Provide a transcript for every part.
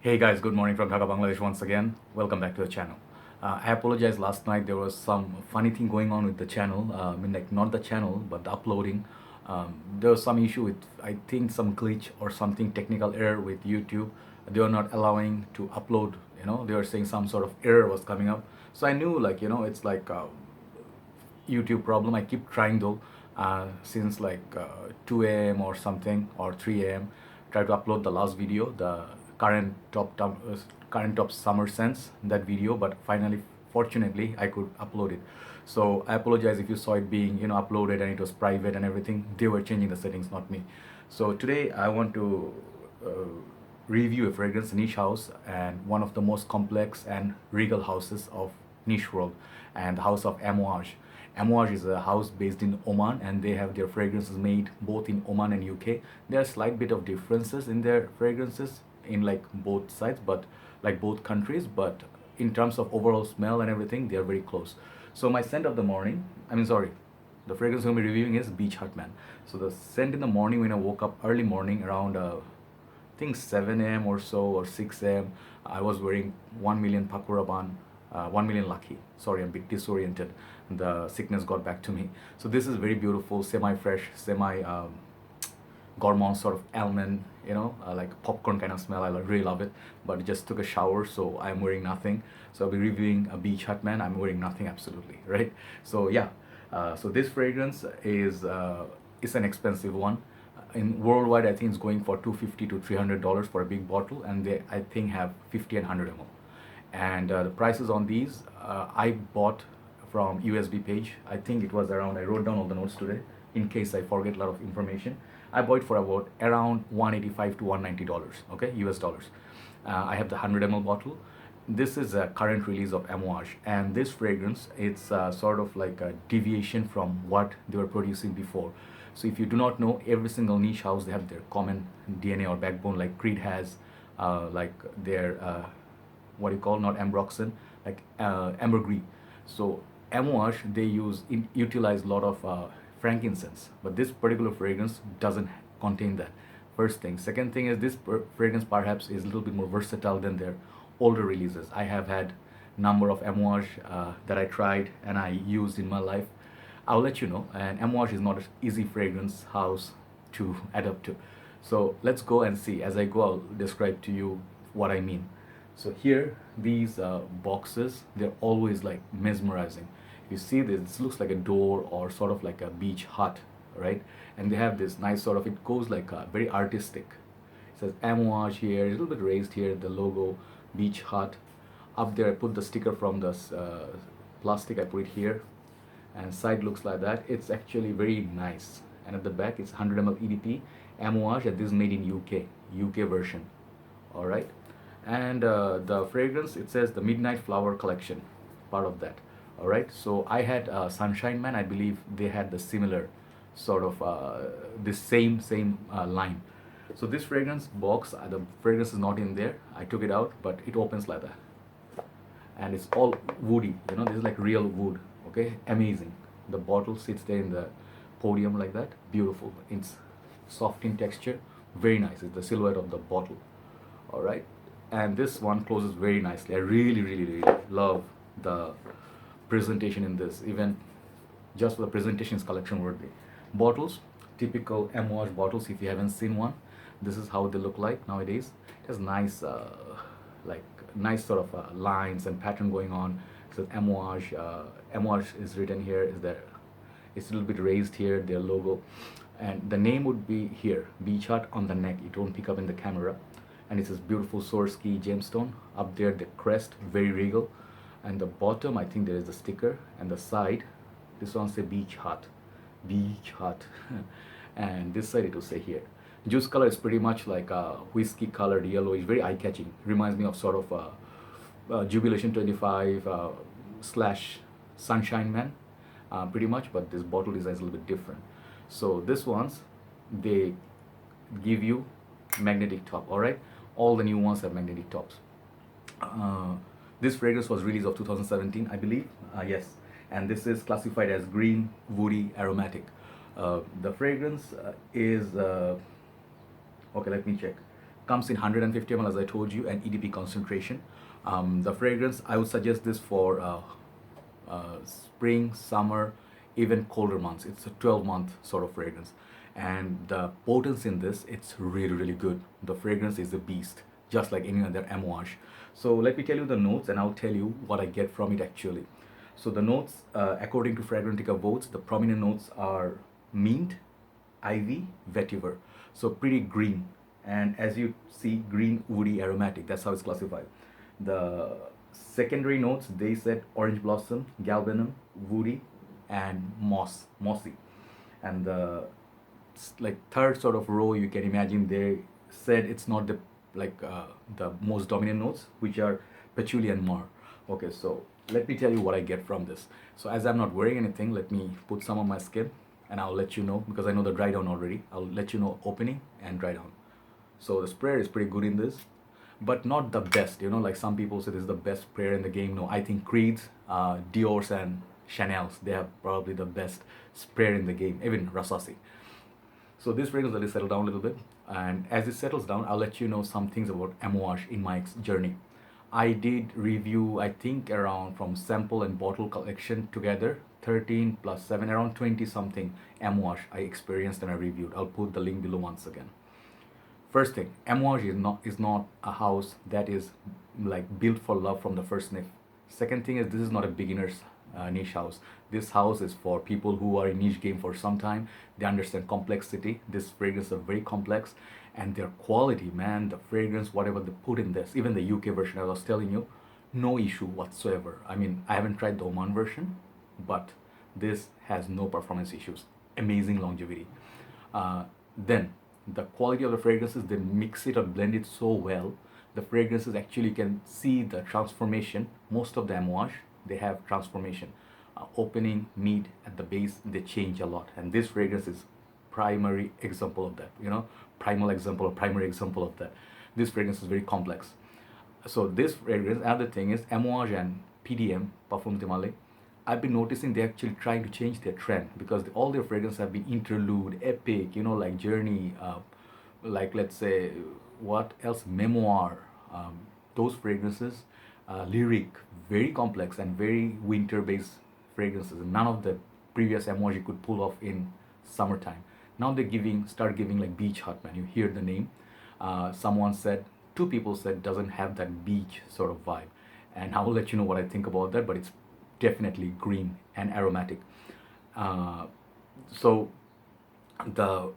Hey guys, good morning from Dhaka, Bangladesh once again. Welcome back to the channel. I apologize, last night there was some funny thing going on with the channel. I mean, like, not the channel, but the uploading. There was some issue with, I think, some glitch or something, technical error with YouTube. They were not allowing to upload, they were saying some sort of error was coming up. So I knew, like, it's like YouTube problem. I keep trying though, since like 2 a.m. or something, or 3 a.m. Try to upload the last video, the current top summer scents, that video, but finally, fortunately, I could upload it. So I apologize if you saw it being uploaded and it was private and everything. They were changing the settings, not me. So today I want to uh, review a fragrance niche house, and one of the most complex and regal houses of niche world, and the house of Amouage. Amouage is a house based in Oman, and they have their fragrances made both in Oman and UK. There are slight bit of differences in their fragrances in like both sides, but like both countries, but in terms of overall smell and everything, they are very close. So my scent of the morning, sorry, the fragrance I'm going to be reviewing is Beach Hut Man. So the scent in the morning when I woke up early morning around I think 7 a.m. or so, or 6 a.m. I was wearing 1 million Pakuraban, 1 million Lucky. Sorry, I'm a bit disoriented. The sickness got back to me. So this is very beautiful, semi-fresh, gourmand sort of almond, like popcorn kind of smell. I really love it. But just took a shower, so I'm wearing nothing. So I'll be reviewing a Beach Hut Man. I'm wearing nothing, absolutely, right? So yeah, so this fragrance is an expensive one. In worldwide, I think it's going for $250 to $300 for a big bottle, and they, I think, have 50 and 100 ml. And the prices on these, I bought from USB page. I think it was around, I wrote down all the notes today in case I forget a lot of information. I bought it for about around 185 to $190, okay, US dollars. I have the 100 ml bottle. This is a current release of Amouage, and this fragrance, it's sort of like a deviation from what they were producing before. So if you do not know, every single niche house, they have their common DNA or backbone, like Creed has, like their what you call, not ambroxan, like ambergris. So Amouage, they utilize a lot of frankincense, but this particular fragrance doesn't contain that. First thing. Second thing is this fragrance perhaps is a little bit more versatile than their older releases. I have had number of Amouage that I tried and I used in my life. I'll let you know. And Amouage is not an easy fragrance house to adapt to. So let's go and see. As I go, I'll describe to you what I mean. So here, these boxes, they're always like mesmerizing. You see this looks like a door or sort of like a beach hut, right? And they have this nice sort of, it goes like very artistic. It says Amouage here, a little bit raised here, the logo, beach hut. Up there, I put the sticker from the plastic, I put it here. And side looks like that. It's actually very nice. And at the back, it's 100 ml EDP, Amouage, and this is made in UK version. All right. And the fragrance, it says the Midnight Flower Collection, part of that. All right. So I had Sunshine Man. I believe they had the similar sort of the same line. So this fragrance box, the fragrance is not in there. I took it out, but it opens like that, and it's all woody. This is like real wood. Okay, amazing. The bottle sits there in the podium like that. Beautiful. It's soft in texture. Very nice. It's the silhouette of the bottle. All right, and this one closes very nicely. I really love the presentation in this. Even just for the presentation is collection worthy. Bottles, typical Amouage bottles. If you haven't seen one, this is how they look like nowadays. It has nice like nice sort of lines and pattern going on. It says Amouage. Amouage is written here. Is there? It's a little bit raised here. Their logo, and the name would be here. Beach Hut on the neck. It won't pick up in the camera. And it says beautiful Swarovski gemstone up there. The crest, very regal. And the bottom, I think there is a sticker. And the side, this one say Beach Hut, Beach Hut. And this side it will say here. Juice color is pretty much like a whiskey colored yellow. It's very eye-catching. Reminds me of sort of Jubilation 25 slash Sunshine Man, pretty much. But this bottle design is a little bit different. So this ones, they give you magnetic top. All right, all the new ones have magnetic tops. This fragrance was released of 2017, I believe. Yes, and this is classified as green woody aromatic. The fragrance is okay. Let me check. Comes in 150 ml, as I told you, and EDP concentration. The fragrance, I would suggest this for spring, summer, even colder months. It's a 12-month sort of fragrance. And the potency in this, it's really, really good. The fragrance is a beast, just like any other Amouage. So let me tell you the notes, and I'll tell you what I get from it actually. So the notes, according to Fragrantica votes, the prominent notes are mint, ivy, vetiver. So pretty green. And as you see, green, woody, aromatic. That's how it's classified. The secondary notes, they said orange blossom, galbanum, woody, and mossy. And the like third sort of row, you can imagine, they said it's not the the most dominant notes, which are patchouli and myrrh. Okay, so let me tell you what I get from this. So as I'm not wearing anything, let me put some on my skin, and I'll let you know, because I know the dry down already. I'll let you know opening and dry down. So the sprayer is pretty good in this, but not the best. Like some people say this is the best sprayer in the game. No, I think Creed's, Dior's, and Chanel's, they have probably the best sprayer in the game, even Rasasi. So this fragrance, let it settle down a little bit, and as it settles down, I'll let you know some things about Amouage in my journey. I did review, I think, around from sample and bottle collection together, 13 plus 7, around 20 something Amouage I experienced and I reviewed. I'll put the link below once again. First thing, Amouage is not a house that is like built for love from the first sniff. Second thing is, this is not a beginner's niche house. This house is for people who are in niche game for some time. They understand complexity. This fragrance are very complex, and their quality, man, the fragrance, whatever they put in this, even the UK version, as I was telling you, no issue whatsoever. I mean, I haven't tried the Oman version, but this has no performance issues. Amazing longevity. Then the quality of the fragrances, they mix it or blend it so well. The fragrances, actually, you can see the transformation. Most of the Amouage, they have transformation. Opening, mid, at the base, they change a lot. And this fragrance is primary example of that. Primal example or primary example of that. This fragrance is very complex. So this fragrance, another thing is, Amouage and PDM, Parfum de Malay, I've been noticing they're actually trying to change their trend, because all their fragrances have been interlude, epic, like journey, like, let's say, what else, memoir, those fragrances, lyric, very complex and very winter based fragrances. None of the previous Amouage you could pull off in summertime. Now they start giving like beach hut, man. You hear the name. Someone said, two people said, doesn't have that beach sort of vibe, and I will let you know what I think about that. But it's definitely green and aromatic. So the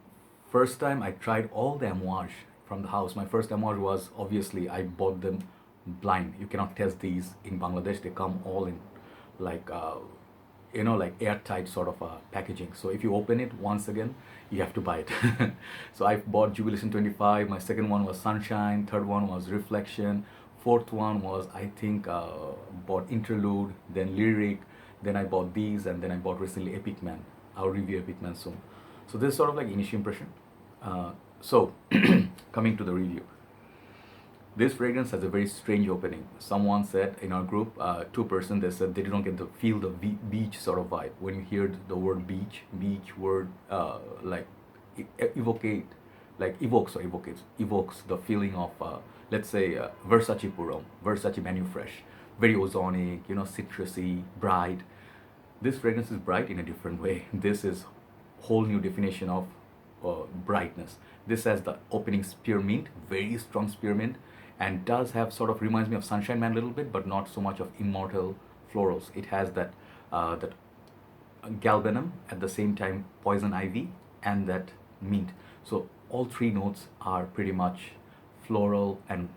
first time I tried all the Amouage from the house, my first Amouage was, obviously, I bought them blind. You cannot test these in Bangladesh. They come all in like like airtight sort of packaging. So if you open it once again, you have to buy it. So I bought Jubilation 25. My second one was Sunshine. Third one was Reflection. Fourth one was, I think, bought Interlude, then Lyric. Then I bought these, and then I bought recently Epic Man. I'll review Epic Man soon. So this is sort of like initial impression. So coming to the review. This fragrance has a very strange opening. Someone said in our group, two-person, they said they did not get the feel the beach sort of vibe. When you hear the word beach word, like evokes the feeling of, let's say, Versace Purum, Versace Manu Fresh, very ozonic, citrusy, bright. This fragrance is bright in a different way. This is whole new definition of brightness. This has the opening spearmint, very strong spearmint, and does have sort of, reminds me of Sunshine Man a little bit, but not so much of Immortal Florals. It has that galbanum, at the same time poison ivy, and that mint. So all three notes are pretty much floral and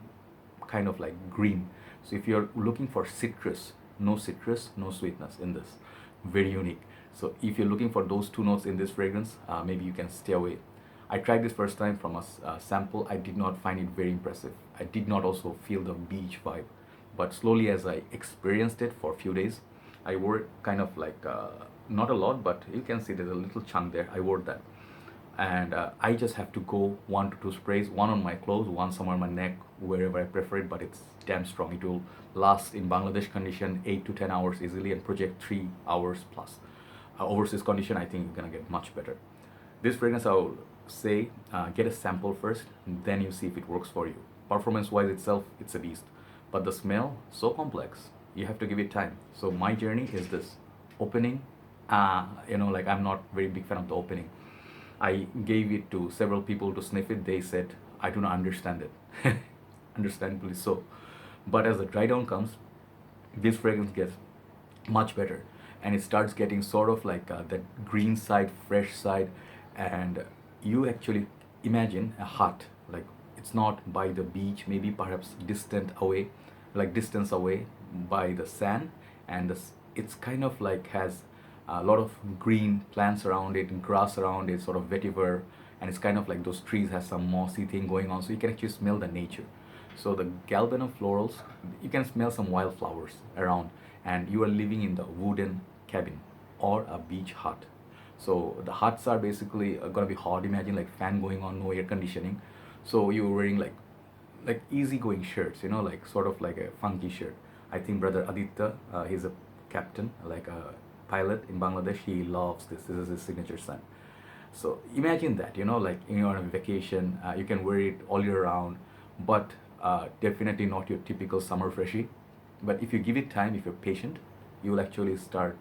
kind of like green. So if you're looking for citrus, no sweetness in this. Very unique. So if you're looking for those two notes in this fragrance, maybe you can stay away. I tried this first time from a sample. I did not find it very impressive. I did not also feel the beach vibe. But slowly, as I experienced it for a few days, I wore it kind of like, not a lot, but you can see there's a little chunk there. I wore that. And I just have to go 1 to 2 sprays, one on my clothes, one somewhere on my neck, wherever I prefer it, but it's damn strong. It will last in Bangladesh condition 8 to 10 hours easily and project 3 hours plus. Overseas condition, I think you're gonna get much better. This fragrance, I'll say get a sample first, then you see if it works for you. Performance wise itself, it's a beast, but the smell, so complex, you have to give it time. So my journey is this: opening, like I'm not very big fan of the opening. I gave it to several people to sniff it. They said I do not understand it. Understandably so. But as the dry down comes, this fragrance gets much better, and it starts getting sort of like that green side, fresh side. And you actually imagine a hut, like it's not by the beach, maybe perhaps distant away, like distance away by the sand, and it's kind of like has a lot of green plants around it, grass around it, sort of vetiver, and it's kind of like those trees has some mossy thing going on, so you can actually smell the nature. So the galbanum florals, you can smell some wildflowers around, and you are living in the wooden cabin or a beach hut. So the huts are basically gonna be hot. Imagine like fan going on, no air conditioning. So you're wearing like easygoing shirts, like sort of like a funky shirt. I think brother Aditya, he's a captain, like a pilot in Bangladesh. He loves this. This is his signature scent. So imagine that, like you're on a vacation, you can wear it all year round, but definitely not your typical summer freshie. But if you give it time, if you're patient, you will actually start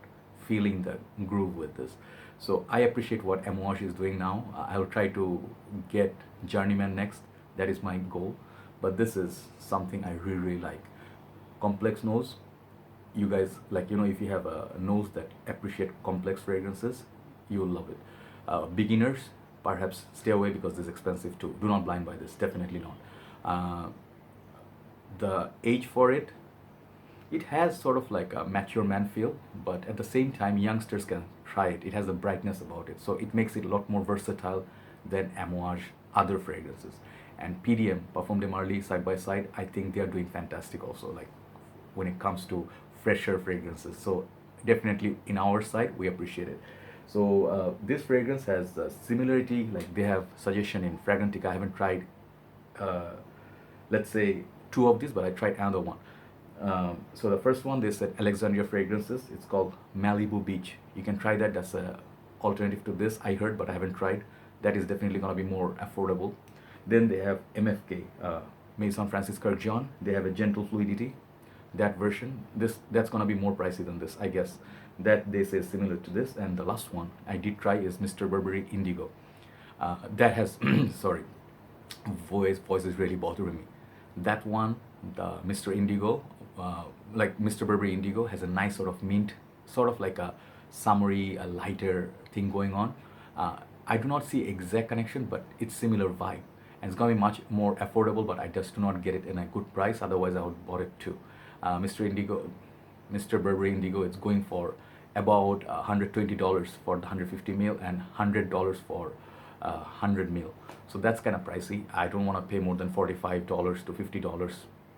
feeling the groove with this. So I appreciate what Amouage is doing now. I'll try to get Journeyman next. That is my goal. But this is something I really, really like. Complex nose. You guys, like, if you have a nose that appreciate complex fragrances, you will love it. Beginners, perhaps stay away because this is expensive too. Do not blind buy this. Definitely not. The age for it, it has sort of like a mature man feel, but at the same time, youngsters can try it. It has a brightness about it, so it makes it a lot more versatile than Amouage other fragrances. And PDM, Parfum de Marly, side by side, I think they are doing fantastic also, like when it comes to fresher fragrances. So definitely in our side, we appreciate it. So this fragrance has a similarity, like they have suggestion in Fragrantica. I haven't tried, let's say, two of these, but I tried another one. So the first one, they said Alexandria fragrances. It's called Malibu Beach. You can try that. That's a alternative to this, I heard, but I haven't tried. That is definitely gonna be more affordable. Then they have MFK, Maison Francis Kirk John. They have a gentle fluidity. That version, that's gonna be more pricey than this, I guess. That they say is similar to this. And the last one I did try is Mr. Burberry Indigo. That has sorry, voice is really bothering me. That one, the Mr. Indigo, like Mr. Burberry Indigo, has a nice sort of mint, sort of like a summery, a lighter thing going on. I do not see exact connection, but it's similar vibe, and it's gonna be much more affordable. But I just do not get it in a good price. Otherwise, I would bought it too. Mr. Burberry Indigo, it's going for about $120 for the 150 ml and $100 for 100 ml. So that's kind of pricey. I don't want to pay more than $45 to $50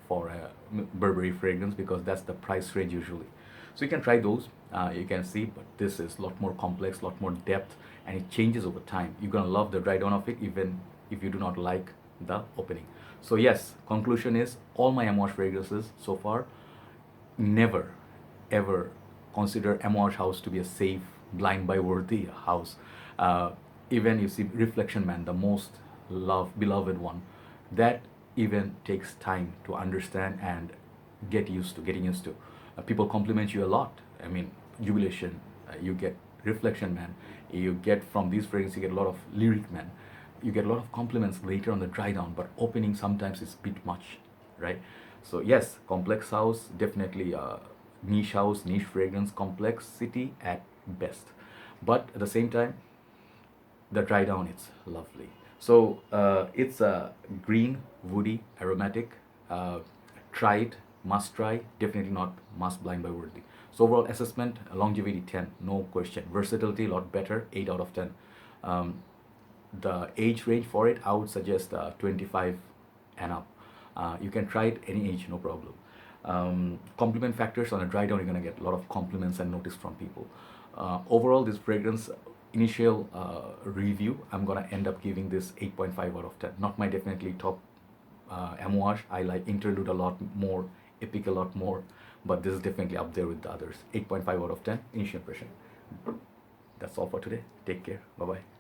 for a Burberry fragrance, because that's the price range usually. So you can try those. You can see, but this is a lot more complex, a lot more depth, and it changes over time. You're gonna love the dry down of it, even if you do not like the opening. So yes, conclusion is all my Amouage fragrances so far, never ever consider Amouage house to be a safe, blind buy worthy house. Even you see Reflection Man, the most beloved one, that even takes time to understand and getting used to. People compliment you a lot. I mean, Jubilation, you get Reflection Man, you get from these fragrances, you get a lot of Lyric Man, you get a lot of compliments later on the dry down, but opening sometimes is a bit much, right? So yes, complex house, definitely niche house, niche fragrance, complexity at best. But at the same time, the dry down, it's lovely. So it's a green, woody, aromatic. Try it, must try, definitely not must blind buy worthy. So overall assessment, longevity 10, no question. Versatility, a lot better, 8 out of 10. The age range for it, I would suggest 25 and up. You can try it any age, no problem. Compliment factors, on a dry down, you're gonna get a lot of compliments and notice from people. Overall, this fragrance, initial review, I'm gonna end up giving this 8.5 out of 10. Not my definitely top Amouage. I like Interlude a lot more, Epic a lot more, but this is definitely up there with the others. 8.5 out of 10, initial impression. That's all for today. Take care. Bye-bye.